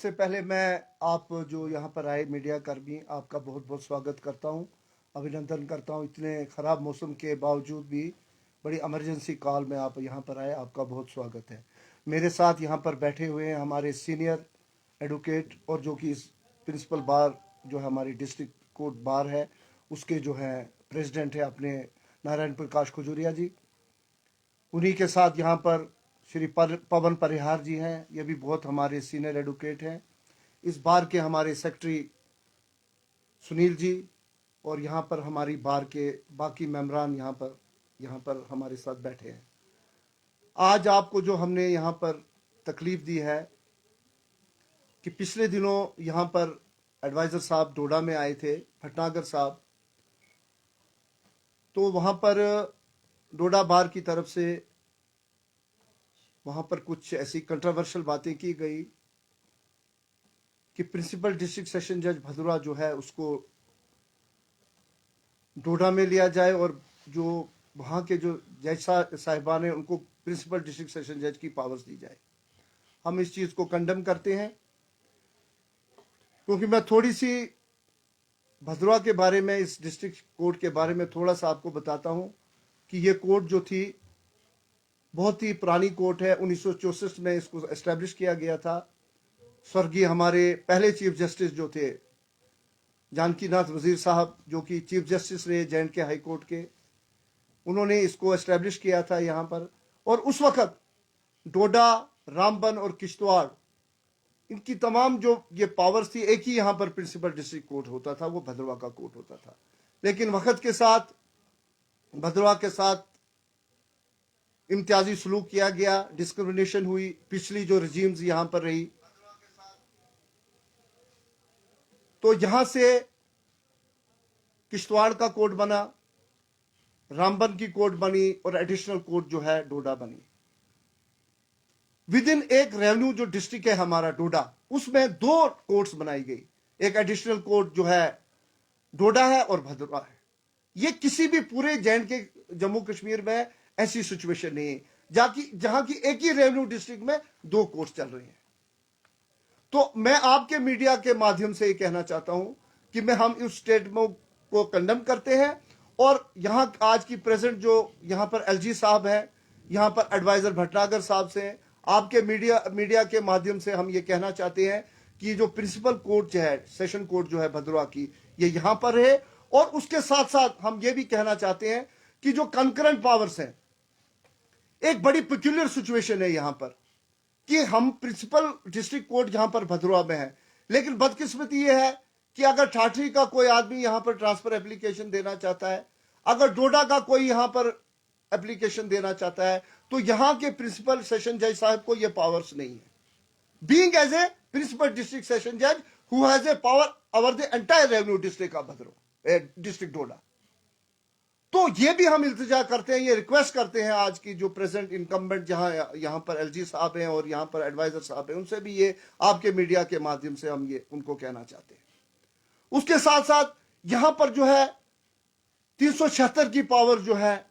सबसे पहले मैं आप जो यहाँ पर आए मीडिया कर्मी, आपका बहुत बहुत स्वागत करता हूँ, अभिनंदन करता हूँ। इतने ख़राब मौसम के बावजूद भी बड़ी इमरजेंसी कॉल में आप यहाँ पर आए, आपका बहुत स्वागत है। मेरे साथ यहाँ पर बैठे हुए हैं हमारे सीनियर एडवोकेट और जो कि प्रिंसिपल बार जो है हमारी डिस्ट्रिक्ट कोर्ट बार है उसके जो है प्रेसिडेंट है अपने नारायण प्रकाश खजूरिया जी। उन्हीं के साथ यहाँ पर श्री पवन परिहार जी हैं, ये भी बहुत हमारे सीनियर एडवोकेट हैं। इस बार के हमारे सेक्रेटरी सुनील जी और यहाँ पर हमारी बार के बाकी मेंबरान यहाँ पर हमारे साथ बैठे हैं। आज आपको जो हमने यहाँ पर तकलीफ दी है कि पिछले दिनों यहाँ पर एडवाइज़र साहब डोडा में आए थे, भटनागर साहब, तो वहाँ पर डोडा बार की तरफ से वहाँ पर कुछ ऐसी कंट्रोवर्शियल बातें की गई कि प्रिंसिपल डिस्ट्रिक्ट सेशन जज भदुरा जो है उसको डोडा में लिया जाए और जो वहाँ के जो जज साहिबान हैं उनको प्रिंसिपल डिस्ट्रिक्ट सेशन जज की पावर्स दी जाए। हम इस चीज़ को कंडेम करते हैं, क्योंकि मैं थोड़ी सी भदुरा के बारे में, इस डिस्ट्रिक्ट कोर्ट के बारे में थोड़ा सा आपको बताता हूँ कि ये कोर्ट जो थी बहुत ही पुरानी कोर्ट है। 1964 में इसको एस्टेब्लिश किया गया था। स्वर्गीय हमारे पहले चीफ जस्टिस जो थे जानकीनाथ वजीर साहब, जो कि चीफ जस्टिस रहे J&K हाई कोर्ट के, उन्होंने इसको एस्टेब्लिश किया था यहाँ पर। और उस वक्त डोडा, रामबन और किश्तवाड़, इनकी तमाम जो ये पावर्स थी, एक ही यहाँ पर प्रिंसिपल डिस्ट्रिक्ट कोर्ट होता था, वो भदरवा का कोर्ट होता था। लेकिन वक्त के साथ भदरवा के साथ इम्तियाजी सलूक किया गया, डिस्क्रिमिनेशन हुई। पिछली जो रजीम्स यहां पर रही, तो यहां से किश्तवाड़ का कोर्ट बना, रामबन की कोर्ट बनी और एडिशनल कोर्ट जो है डोडा बनी। विद इन एक रेवेन्यू जो डिस्ट्रिक्ट है हमारा डोडा, उसमें दो कोर्ट्स बनाई गई। एक एडिशनल कोर्ट जो है डोडा है और भदरवा है। ये किसी भी पूरे J&K जम्मू कश्मीर में ऐसी सिचुएशन नहीं है जहां की एक ही रेवेन्यू डिस्ट्रिक्ट में दो कोर्ट चल रहे हैं। तो मैं आपके मीडिया के माध्यम से ये कहना चाहता हूं कि हम इस स्टेटमेंट को कंडेम करते हैं। और यहां आज की प्रेजेंट जो यहां पर LG साहब है, यहां पर एडवाइजर भटनागर साहब से, आपके मीडिया के माध्यम से हम ये कहना चाहते हैं कि जो प्रिंसिपल कोर्ट जो है, सेशन कोर्ट जो है भदरवा की, ये यहां पर है। और उसके साथ साथ हम ये भी कहना चाहते हैं कि जो कंकरेंट पावर्स हैं, एक बड़ी पिक्यूलियर सिचुएशन है यहां पर कि हम प्रिंसिपल डिस्ट्रिक्ट कोर्ट यहां पर भदरवा में है, लेकिन बदकिस्मती यह है कि अगर ठाठरी का कोई आदमी यहां पर ट्रांसफर एप्लीकेशन देना चाहता है, अगर डोडा का कोई यहां पर एप्लीकेशन देना चाहता है, तो यहां के प्रिंसिपल सेशन जज साहब को यह पावर्स नहीं है, being as a principal district session जज who has a power over the entire revenue district of Bhaderwah, district Doda. तो ये भी हम इल्तिजा करते हैं, ये रिक्वेस्ट करते हैं आज की जो प्रेजेंट इनकम्बेंट यहाँ पर LG साहब हैं और यहाँ पर एडवाइजर साहब हैं, उनसे भी ये आपके मीडिया के माध्यम से हम ये उनको कहना चाहते हैं। उसके साथ साथ यहां पर जो है 376 की पावर जो है,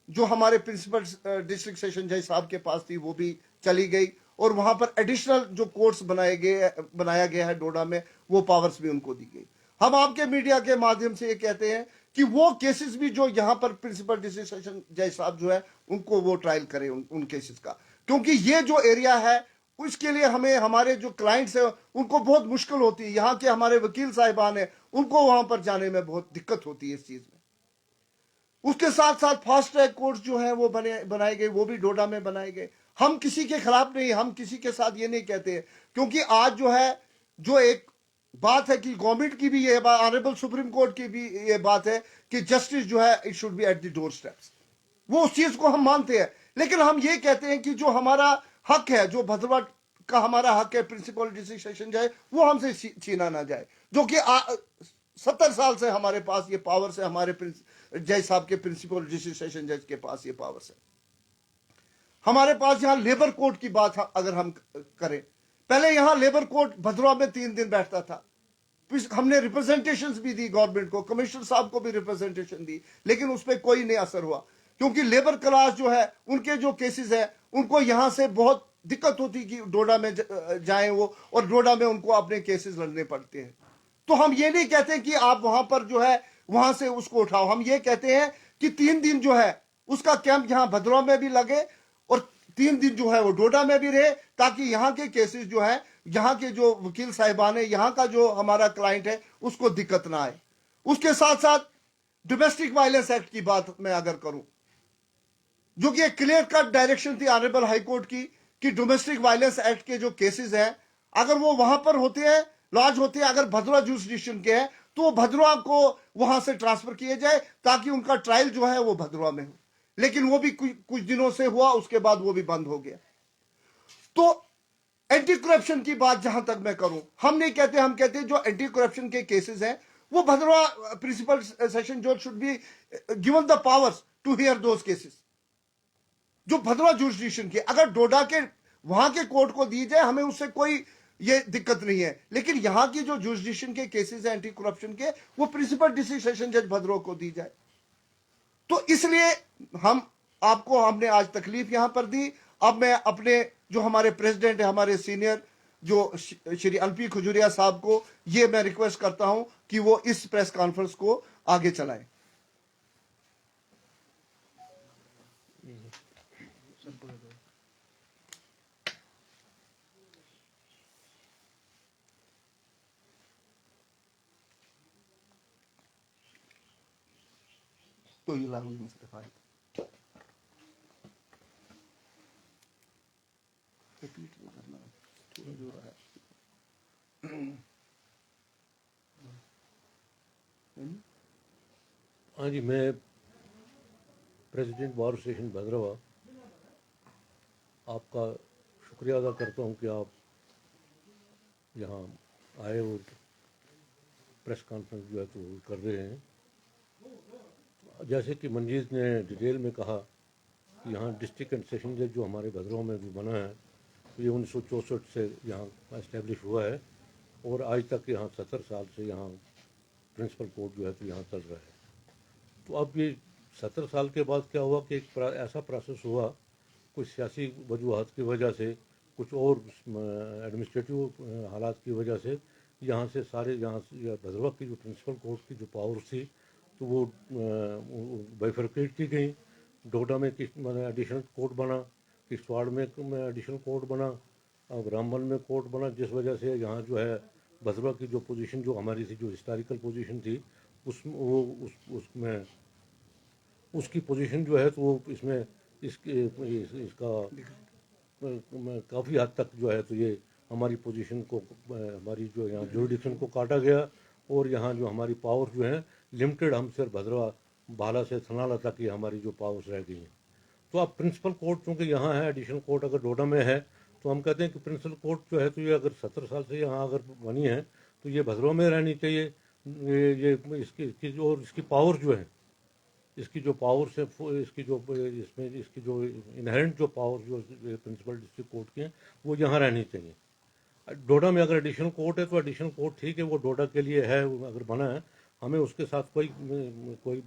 जो हमारे प्रिंसिपल डिस्ट्रिक्ट सेशन जज साहब के पास थी, वो भी चली गई। और वहां पर एडिशनल जो कोर्ट्स बनाया गया है डोडा में, वो पावर्स भी उनको दी गई। हम आपके मीडिया के माध्यम से ये कहते हैं कि वो केसेस भी जो यहां पर प्रिंसिपल डिस्ट्रिक्ट सेशन जज साहब जो है उनको वो ट्रायल करें उन केसेस का, क्योंकि ये जो एरिया है उसके लिए हमें, हमारे जो क्लाइंट्स है उनको बहुत मुश्किल होती है। यहाँ के हमारे वकील साहिबान है, उनको वहां पर जाने में बहुत दिक्कत होती है इस चीज में। उसके साथ साथ फास्ट ट्रैक कोर्ट्स जो है वो बनाए गए, वो भी डोडा में बनाए गए। हम किसी के खिलाफ नहीं, हम किसी के साथ ये नहीं कहते, क्योंकि आज जो है जो एक बात है कि गवर्नमेंट की भी ये बात, ऑनरेबल सुप्रीम कोर्ट की भी ये बात है कि जस्टिस जो है it should be at the door steps, वो उस चीज को हम मानते हैं। लेकिन हम ये कहते हैं कि जो हमारा हक है, जो भदरवा का हमारा हक है प्रिंसिपल डिस्ट्रिक्ट सेशन जज, वो हमसे छीना ना जाए, जो कि 70 साल से हमारे पास ये पावर है, हमारे जज साहब के प्रिंसिपल डिस्ट्रिक्ट सेशन जज के पास ये पावर है। हमारे पास यहां लेबर कोर्ट की बात अगर हम करें, पहले यहां लेबर कोर्ट भदरवा में 3 दिन बैठता था। हमने रिप्रेजेंटेशंस भी दी गवर्नमेंट को, कमिश्नर साहब को भी रिप्रेजेंटेशन दी, लेकिन उस पर कोई नहीं असर हुआ, क्योंकि लेबर क्लास जो है उनके जो केसेस है उनको यहां से बहुत दिक्कत होती कि डोडा में जाएं वो, और डोडा में उनको अपने केसेस लड़ने पड़ते हैं। तो हम ये नहीं कहते कि आप वहां पर जो है वहां से उसको उठाओ, हम ये कहते हैं कि 3 दिन जो है उसका कैंप यहां भद्रवा में भी लगे और 3 दिन जो है वो डोडा में भी रहे, ताकि यहाँ के केसेस जो है, यहाँ के जो वकील साहिबान है, यहाँ का जो हमारा क्लाइंट है, उसको दिक्कत ना आए। उसके साथ साथ डोमेस्टिक वायलेंस एक्ट की बात मैं अगर करूं, जो कि एक क्लियर कट डायरेक्शन थी ऑनरेबल हाई कोर्ट की कि डोमेस्टिक वायलेंस एक्ट के जो केसेस हैं, अगर वो वहां पर होते हैं, लॉज होते हैं, अगर भद्रवा जुरिसडिक्शन के हैं, तो वो भद्रवा को वहां से ट्रांसफर किए जाए ताकि उनका ट्रायल जो है वो भद्रवा में हो। लेकिन वो भी कुछ दिनों से हुआ, उसके बाद वो भी बंद हो गया। तो एंटी करप्शन की बात जहां तक मैं करूं, हम नहीं कहते, हम कहते हैं जो एंटी करप्शन के केसेस हैं वो भद्रवा प्रिंसिपल सेशन जज should be given the powers to hear those cases, जो भद्रवा जुरिसडिक्शन की। अगर डोडा के वहां के कोर्ट को दी जाए, हमें उससे कोई ये दिक्कत नहीं है, लेकिन यहां की जो जुरिसडिक्शन के केसेस हैं एंटी करप्शन के, वो प्रिंसिपल डिस्ट्रिक्ट सेशन जज भद्रवा को दी जाए। तो इसलिए हम आपको हमने आज तकलीफ यहां पर दी। अब मैं अपने जो हमारे प्रेसिडेंट है, हमारे सीनियर जो श्री अलपी खजूरिया साहब को ये मैं रिक्वेस्ट करता हूं कि वो इस प्रेस कॉन्फ्रेंस को आगे चलाएं। तो ये लागू मुस्तफा रिपीट करना थोड़ा जो रहा है। हाँ जी, मैं प्रेसिडेंट बार एसोसिएशन भद्रवा आपका शुक्रिया अदा करता हूँ कि आप यहाँ आए और प्रेस कॉन्फ्रेंस जो है तो कर रहे हैं। जैसे कि मंजीत ने डिटेल में कहा कि यहाँ डिस्ट्रिक्ट एंड सेशन जज जो हमारे भद्रवा में भी बना है, तो ये 1964 से यहाँ इस्टेब्लिश हुआ है और आज तक यहाँ 70 साल से यहाँ प्रिंसिपल कोर्ट जो है तो यहाँ चल रहा है। तो अब ये 70 साल के बाद क्या हुआ कि एक ऐसा प्रोसेस हुआ, कुछ सियासी वजूहत की वजह से, कुछ और एडमिनिस्ट्रेटिव हालात की वजह से यहाँ से सारे यहाँ से भद्रवा की जो प्रिंसिपल कोर्ट की जो पावर्स थी तो वो बाइफरकेट की गई। डोडा में एडिशनल कोर्ट बना, किश्तवाड़ में एडिशनल कोर्ट बना, अब रामबन में कोर्ट बना, जिस वजह से यहाँ जो है भद्रवा की जो पोजीशन जो हमारी थी, जो हिस्टोरिकल पोजीशन थी, उसमें उसकी पोजीशन जो है तो वो इसमें इसका काफ़ी हद तक जो है तो ये हमारी पोजीशन को, हमारी जो यहाँ जुरिडिक्शन को काटा गया और यहाँ जो हमारी पावर जो है लिमिटेड, हम सिर्फ भद्रवा बाला से थनाला तक ही हमारी जो पावर्स रह गई हैं। तो अब प्रिंसिपल कोर्ट चूँकि यहाँ है, एडिशनल कोर्ट अगर डोडा में है, तो हम कहते हैं कि प्रिंसिपल कोर्ट जो है तो ये अगर 70 साल से यहाँ अगर बनी है तो ये भद्रवा में रहनी चाहिए। ये इसकी जो और इसकी पावर जो है, इसकी जो पावर्स है, इसकी जो इसमें इसकी जो इनहेरेंट जो पावर जो प्रिंसिपल डिस्ट्रिक्ट कोर्ट की हैं वो यहाँ रहनी चाहिए। डोडा में अगर एडिशनल कोर्ट है तो एडिशनल कोर्ट ठीक है, वो डोडा के लिए है, अगर बना है, हमें उसके साथ कोई कोई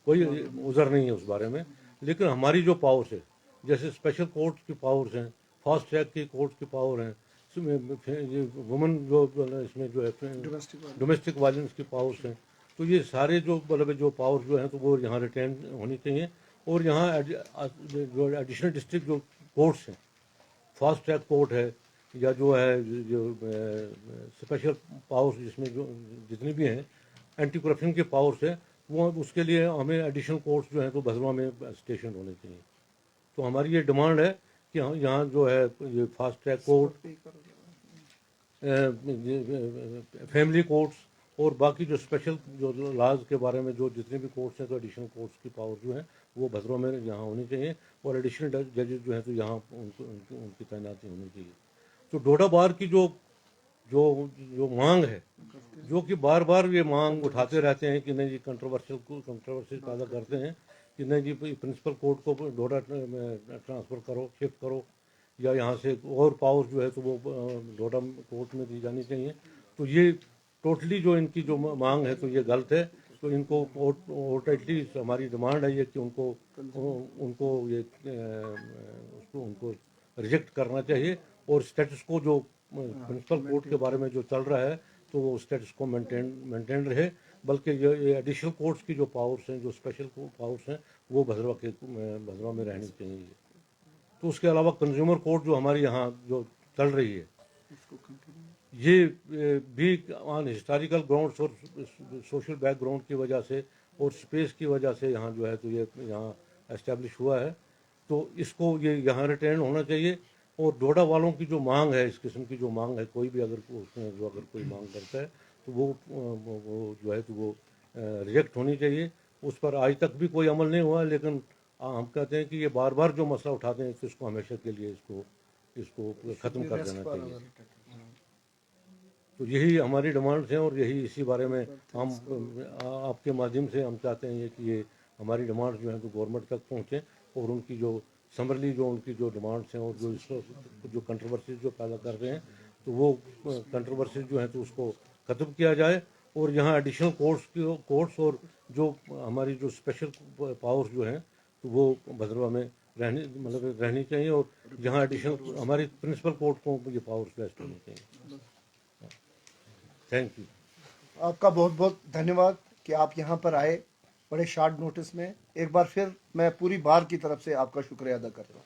कोई उज़र नहीं है उस बारे में। लेकिन हमारी जो पावर्स है, जैसे स्पेशल कोर्ट की पावर्स हैं, फास्ट ट्रैक की कोर्ट की पावर हैं, ये वुमेन जो इसमें जो है डोमेस्टिक वायलेंस की पावर्स हैं, तो ये सारे जो मतलब जो पावर जो हैं तो वो यहाँ रिटेन होनी चाहिए। और यहाँ जो एडिशनल डिस्ट्रिक्ट जो कोर्ट्स हैं, फास्ट ट्रैक कोर्ट है या जो है जो स्पेशल पावर्स जिसमें जो जितनी भी हैं एंटी करप्शन के पावर्स है, वो उसके लिए हमें एडिशनल कोर्ट्स जो हैं तो भद्रवा में स्टेशन होने चाहिए। तो हमारी ये डिमांड है कि यहाँ जो है ये fast track court, family courts और बाकी जो स्पेशल जो लॉज के बारे में जो जितने भी कोर्ट्स हैं तो एडिशनल कोर्ट्स की पावर जो है वो भद्रवा में यहाँ होनी चाहिए और एडिशनल जजेस जो हैं तो यहाँ उनकी तैनाती होनी चाहिए। तो डोडा बार की जो जो जो मांग है, जो कि बार बार ये मांग उठाते रहते हैं कि नहीं जी कंट्रोवर्सी पैदा करते हैं कि नहीं जी प्रिंसिपल कोर्ट को डोडा ट्रांसफ़र करो, शिफ्ट करो, या यहाँ से और पावर जो है तो वो डोडा कोर्ट में दी जानी चाहिए। तो ये टोटली जो इनकी जो मांग है तो ये गलत है। तो इनको टोटली हमारी डिमांड है ये कि उनको ये उनको रिजेक्ट करना चाहिए और स्टेटस को जो प्रिंसिपल कोर्ट के बारे में जो चल रहा है तो वो स्टेटस को मेंटेन रहे, बल्कि ये एडिशनल कोर्ट्स की जो पावर्स हैं, जो स्पेशल पावर्स हैं, वो भद्रवा में रहनी चाहिए। तो उसके अलावा कंज्यूमर कोर्ट जो हमारी यहाँ जो चल रही है, ये भी ऑन हिस्टोरिकल ग्राउंड्स और सोशल बैकग्राउंड की वजह से और स्पेस की वजह से यहाँ जो है तो ये यहाँ एस्टेब्लिश हुआ है। तो इसको ये यहाँ रिटेन होना चाहिए। और डोडा वालों की जो मांग है, इस किस्म की जो मांग है, कोई भी अगर उसमें जो अगर कोई मांग करता है तो वो जो है तो वो रिजेक्ट होनी चाहिए। उस पर आज तक भी कोई अमल नहीं हुआ, लेकिन हम कहते हैं कि ये बार बार जो मसला उठाते हैं तो इसको हमेशा के लिए इसको ख़त्म कर देना चाहिए। तो यही हमारी डिमांड्स हैं और यही इसी बारे में हम आपके माध्यम से हम चाहते हैं कि ये हमारी डिमांड्स जो हैं तो गवर्नमेंट तक पहुँचें और उनकी जो समरली जो उनकी जो डिमांड्स हैं और जो कंट्रोवर्सीज जो पैदा कर रहे हैं तो वो कंट्रोवर्सीज जो हैं तो उसको ख़त्म किया जाए और यहाँ एडिशनल कोर्ट्स और जो हमारी जो स्पेशल पावर्स जो हैं तो वो भद्रवा में रहनी चाहिए और यहाँ एडिशनल हमारी प्रिंसिपल कोर्ट को ये पावर्स वेस्ट होनी चाहिए। Thank you. आपका बहुत बहुत धन्यवाद कि आप यहाँ पर आए बड़े शॉर्ट नोटिस में। एक बार फिर मैं पूरी बार की तरफ से आपका शुक्रिया अदा करता हूँ।